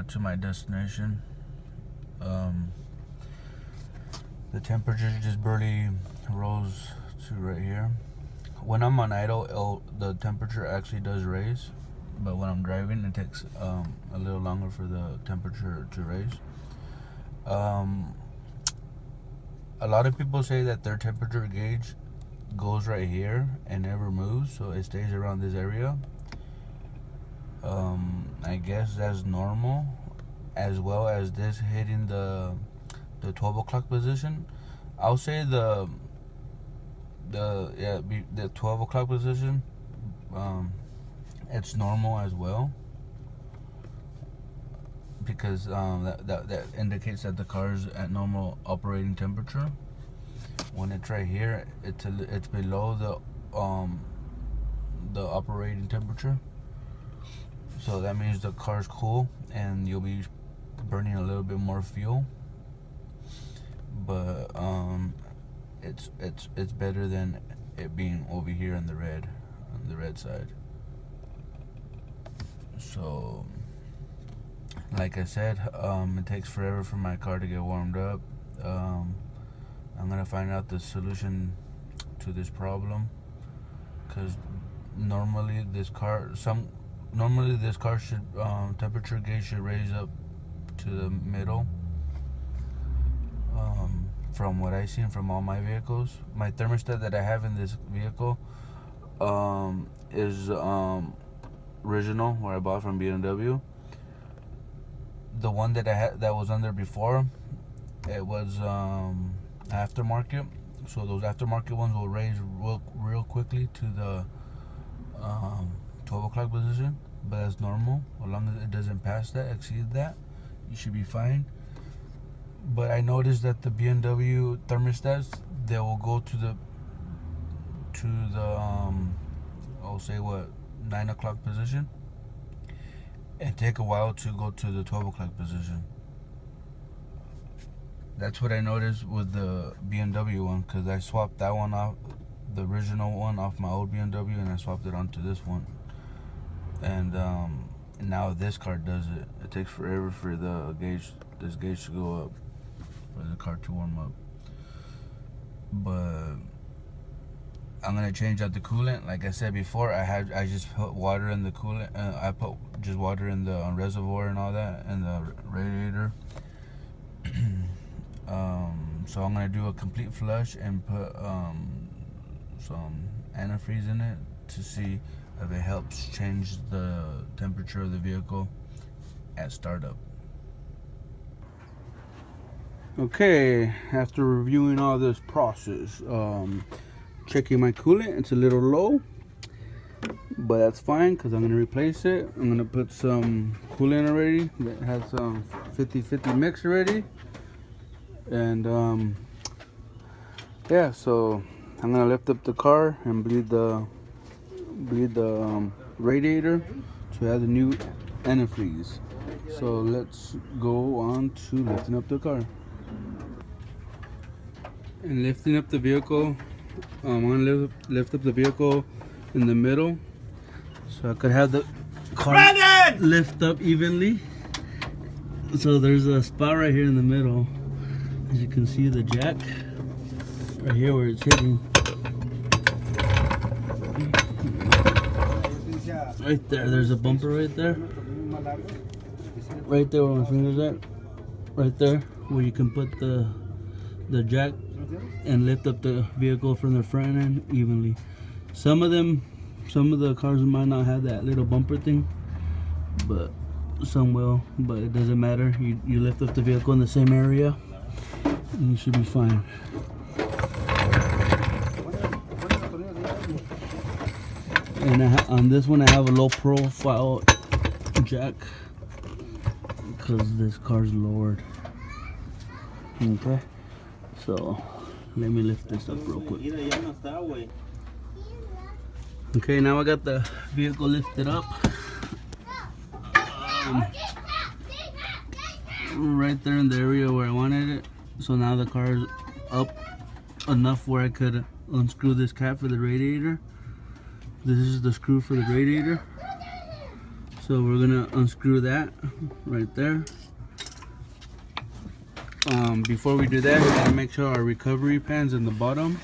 got to my destination. The temperature just barely rose to right here. When I'm on idle, the temperature actually does raise, but when I'm driving, it takes a little longer for the temperature to raise. A lot of people say that their temperature gauge goes right here and never moves, so it stays around this area. I guess that's normal, as well as this hitting the 12 o'clock position. I'll say the 12 o'clock position, it's normal as well, because that indicates that the car is at normal operating temperature. When it's right here, it's below the operating temperature, so that means the car's cool and you'll be burning a little bit more fuel. But it's better than it being over here on the red side. So like I said, it takes forever for my car to get warmed up. I'm gonna find out the solution to this problem, because normally this car should temperature gauge should raise up to the middle. From what I've seen from all my vehicles, my thermostat that I have in this vehicle is original, where I bought from BMW. The one that I had that was under before, it was aftermarket, so those aftermarket ones will raise real quickly to the 12 o'clock position, but that's normal. As long as it doesn't exceed that, you should be fine. But I noticed that the BMW thermostats, they will go to the I'll say 9 o'clock position, and take a while to go to the 12 o'clock position. That's what I noticed with the BMW one, because I swapped that one off, the original one, off my old BMW, and I swapped it onto this one. And now this car does it. It takes forever for this gauge to go up, for the car to warm up. But I'm gonna change out the coolant. Like I said before, I just put water in the coolant. I put just water in the reservoir and all that, and the radiator. So I'm gonna do a complete flush and put some antifreeze in it to see if it helps change the temperature of the vehicle at startup. Okay, after reviewing all this process, checking my coolant, it's a little low, but that's fine because I'm going to replace it. I'm going to put some coolant already that has some 50-50 mix already. And yeah, so I'm going to lift up the car and bleed the radiator to add the new antifreeze. So let's go on to lifting up the car. And lifting up the vehicle, I'm going to lift up the vehicle in the middle, so I could have the car lift up evenly. So there's a spot right here in the middle. As you can see, the jack right here where it's hitting. Right there, there's a bumper right there. Right there where my finger's at. Right there where you can put the jack and lift up the vehicle from the front end evenly. Some of the cars might not have that little bumper thing, but some will. But it doesn't matter. You lift up the vehicle in the same area, and you should be fine. And on this one, I have a low profile jack because this car's lowered. Okay, so let me lift this up real quick. Okay, now I got the vehicle lifted up. Right there in the area where I wanted it. So now the car is up enough where I could unscrew this cap for the radiator. This is the screw for the radiator. So we're gonna unscrew that right there. Before we do that, we gotta make sure our recovery pan's in the bottom.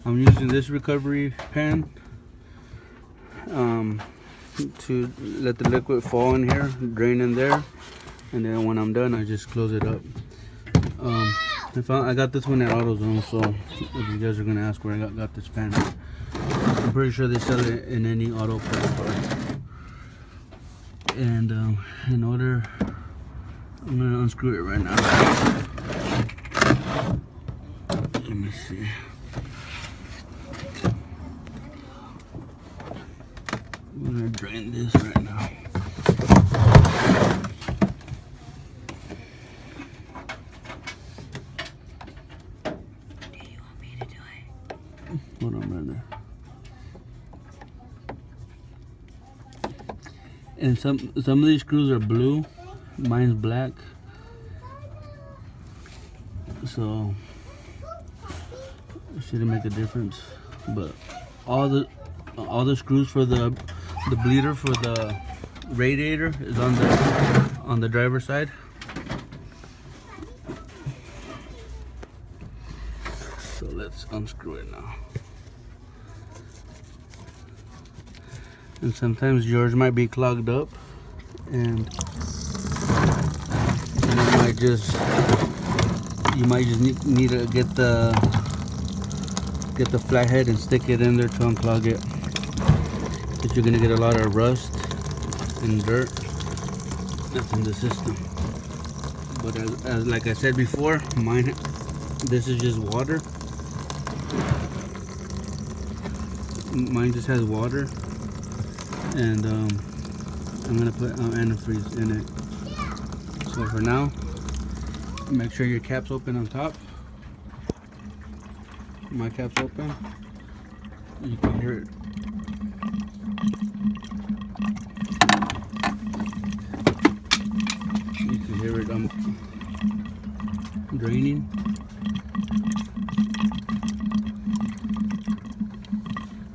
I'm using this recovery pan to let the liquid fall in here, drain in there, and then when I'm done, I just close it up. I got this one at AutoZone, so if you guys are gonna ask where I got this pan, I'm pretty sure they sell it in any auto parts store. And in order, I'm gonna unscrew it right now. Let me see. I'm gonna drain this right now. Do you want me to do it? Hold on right there. And some of these screws are blue, mine's black, so it shouldn't make a difference. But all the screws for the bleeder for the radiator is on the driver's side. So let's unscrew it now. And sometimes yours might be clogged up, and you might just need to get the flathead and stick it in there to unclog it, because you're gonna get a lot of rust and dirt that's in the system. But as like I said before, this is just water. Mine just has water. And I'm gonna put antifreeze in it. So for now, make sure your cap's open on top. My cap's open. You can hear it. You can hear it draining.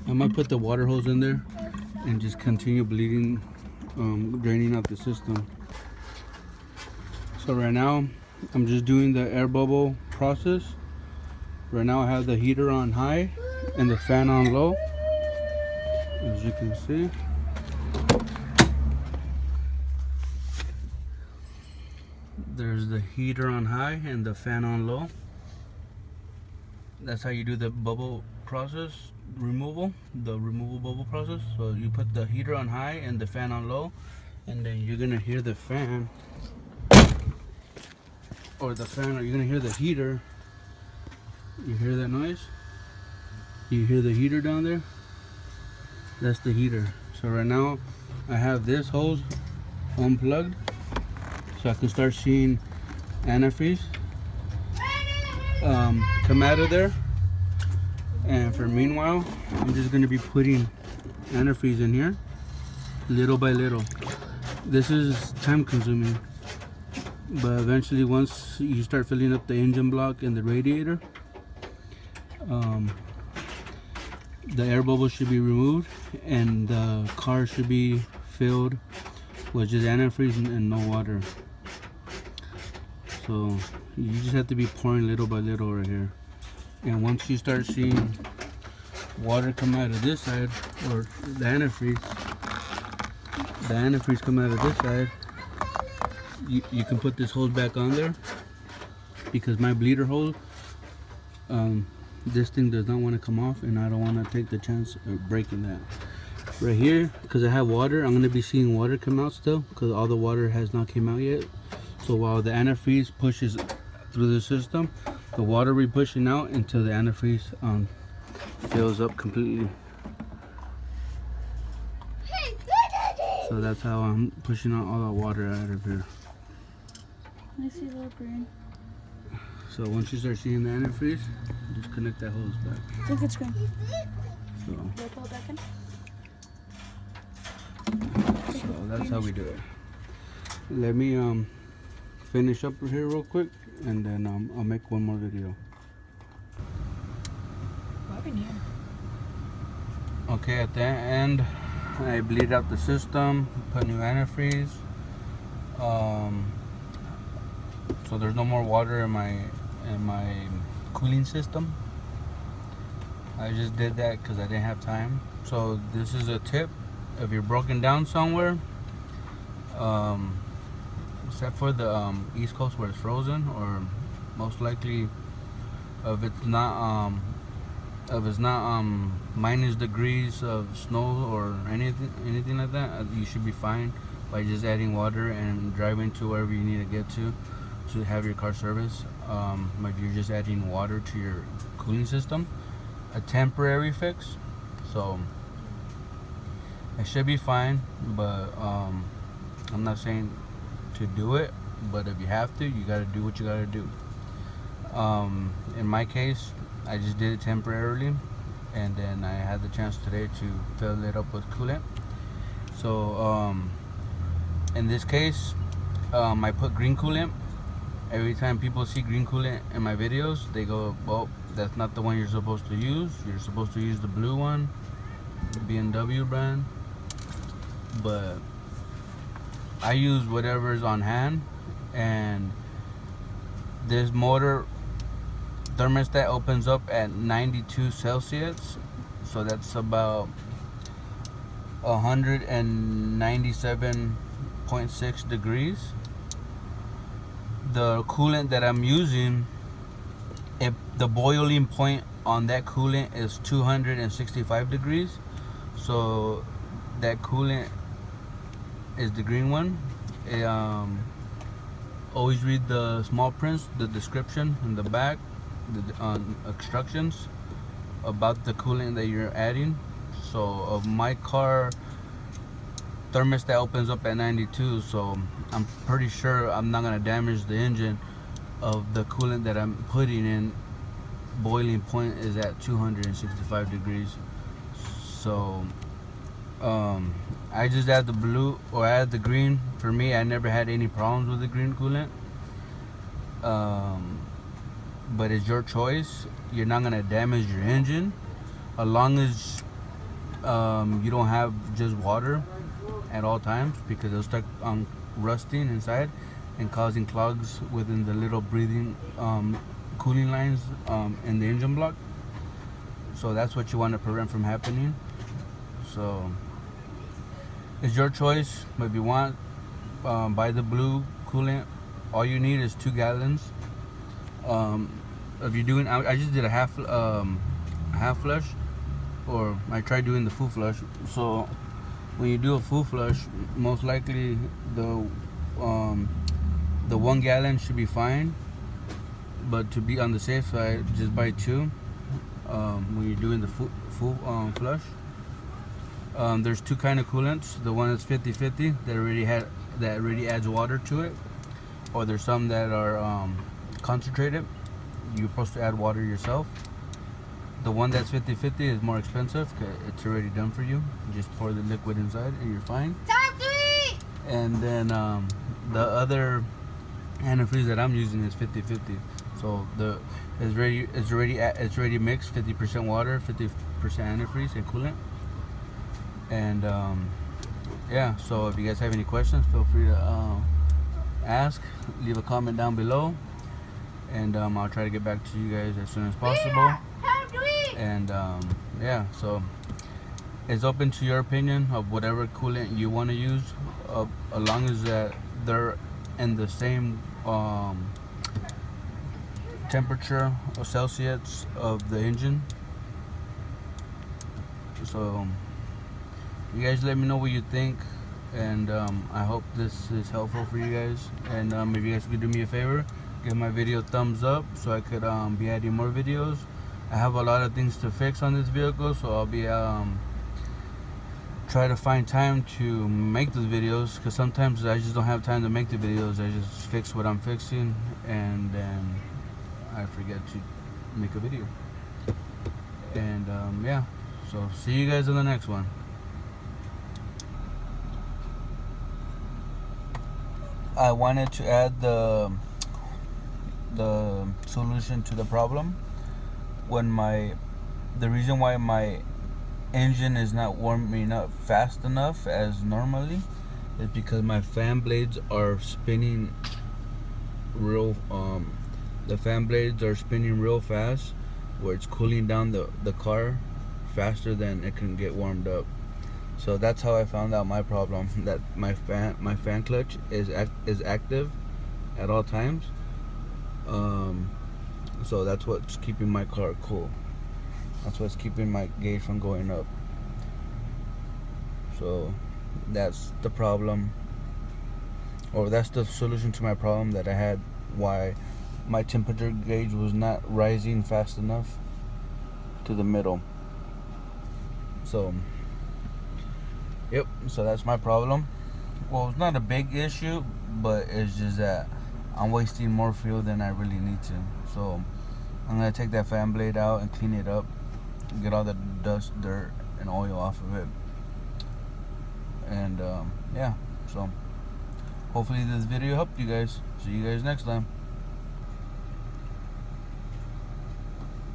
I might put the water hose in there and just continue bleeding, draining out the system. So right now, I'm just doing the air bubble process. Right now I have the heater on high and the fan on low, as you can see. There's the heater on high and the fan on low. That's how you do the bubble process removal, the removal bubble process. So you put the heater on high and the fan on low, and then you're gonna hear the fan or you're gonna hear the heater. You hear that noise? You hear the heater down there? That's the heater. So right now I have this hose unplugged, so I can start seeing antifreeze come out of there. And for meanwhile, I'm just going to be putting antifreeze in here little by little. This is time consuming, but eventually once you start filling up the engine block and the radiator, the air bubble should be removed and the car should be filled with just antifreeze and no water. So you just have to be pouring little by little right here. And once you start seeing water come out of this side, or the antifreeze come out of this side, you can put this hose back on there, because my bleeder hose, this thing does not want to come off, and I don't want to take the chance of breaking that. Right here, because I have water, I'm going to be seeing water come out still, because all the water has not came out yet. So while the antifreeze pushes through the system, the water will be pushing out until the antifreeze fills up completely. So that's how I'm pushing out all the water out of here. I see a little green. So once you start seeing the antifreeze, just connect that hose back. I think it's green. So, Will I pull it back in? so that's how we do it. Let me finish up here real quick, and then I'll make one more video. Probably near. Okay, at the end I bleed out the system, put new antifreeze. So there's no more water in my cooling system. I just did that because I didn't have time. So this is a tip: if you're broken down somewhere, except for the East Coast where it's frozen, or most likely if it's not minus degrees of snow or anything like that, you should be fine by just adding water and driving to wherever you need to get to have your car serviced. Like you're just adding water to your cooling system, a temporary fix, so it should be fine. But I'm not saying to do it, but if you have to, you got to do what you got to do. In my case, I just did it temporarily, and then I had the chance today to fill it up with coolant. So in this case, I put green coolant. Every time people see green coolant in my videos, they go, well, that's not the one you're supposed to use. You're supposed to use the blue one, the BMW brand. But I use whatever's on hand, and this motor thermostat opens up at 92 Celsius, so that's about 197.6 degrees. The coolant that I'm using, the boiling point on that coolant is 265 degrees. So that coolant is the green one. Always read the small print, the description in the back, the instructions about the coolant that you're adding. So my car thermostat opens up at 92, so I'm pretty sure I'm not gonna damage the engine of the coolant that I'm putting in. Boiling point is at 265 degrees. So I just add the blue or add the green. For me, I never had any problems with the green coolant. But it's your choice. You're not gonna damage your engine as long as you don't have just water at all times, because it'll start rusting inside and causing clogs within the little breathing cooling lines in the engine block. So that's what you want to prevent from happening. So it's your choice. If you want, buy the blue coolant. All you need is 2 gallons. If you're doing, I just did a half flush, or I tried doing the full flush. So when you do a full flush, most likely the 1 gallon should be fine. But to be on the safe side, just buy 2 when you're doing the full flush. There's 2 kind of coolants. The one that's 50-50 that already adds water to it, or there's some that are concentrated. You're supposed to add water yourself. The one that's 50-50 is more expensive because it's already done for you. You just pour the liquid inside and you're fine. Time to eat! And then the other antifreeze that I'm using is 50-50. So it's already mixed, 50% water, 50% antifreeze and coolant. And yeah, so if you guys have any questions, feel free to ask, leave a comment down below, and I'll try to get back to you guys as soon as possible. And yeah, so it's open to your opinion of whatever coolant you want to use, as long as that they're in the same temperature or Celsius of the engine. So you guys let me know what you think, and I hope this is helpful for you guys. And if you guys could do me a favor, give my video a thumbs up so I could be adding more videos. I have a lot of things to fix on this vehicle, so I'll be try to find time to make those videos, because sometimes I just don't have time to make the videos. I just fix what I'm fixing and then I forget to make a video. And yeah, so see you guys in the next one. I wanted to add the solution to the problem. When the reason why my engine is not warming up fast enough as normally is because my fan blades are spinning real the fan blades are spinning real fast, where it's cooling down the car faster than it can get warmed up. So that's how I found out my problem, that my fan clutch is active at all times. So that's what's keeping my car cool. That's what's keeping my gauge from going up. So that's the problem, or that's the solution to my problem that I had, why my temperature gauge was not rising fast enough to the middle. So yep, so that's my problem. Well, it's not a big issue, but it's just that I'm wasting more fuel than I really need to. So I'm gonna take that fan blade out and clean it up, get all the dust, dirt, and oil off of it. And yeah, so hopefully this video helped you guys. See you guys next time.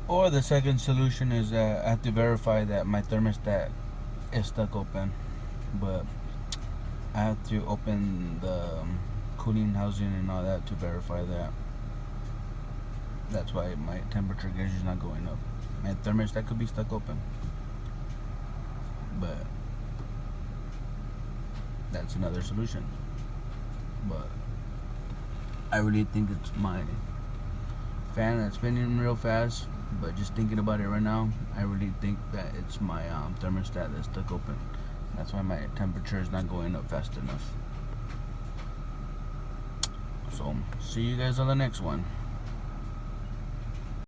Or the second solution is I have to verify that my thermostat is stuck open, but I have to open the cooling housing and all that to verify that. That's why my temperature gauge is not going up. My thermostat could be stuck open, but that's another solution. But I really think it's my fan that's spinning real fast. But just thinking about it right now, I really think that it's my thermostat that's stuck open. That's why my temperature is not going up fast enough. So see you guys on the next one.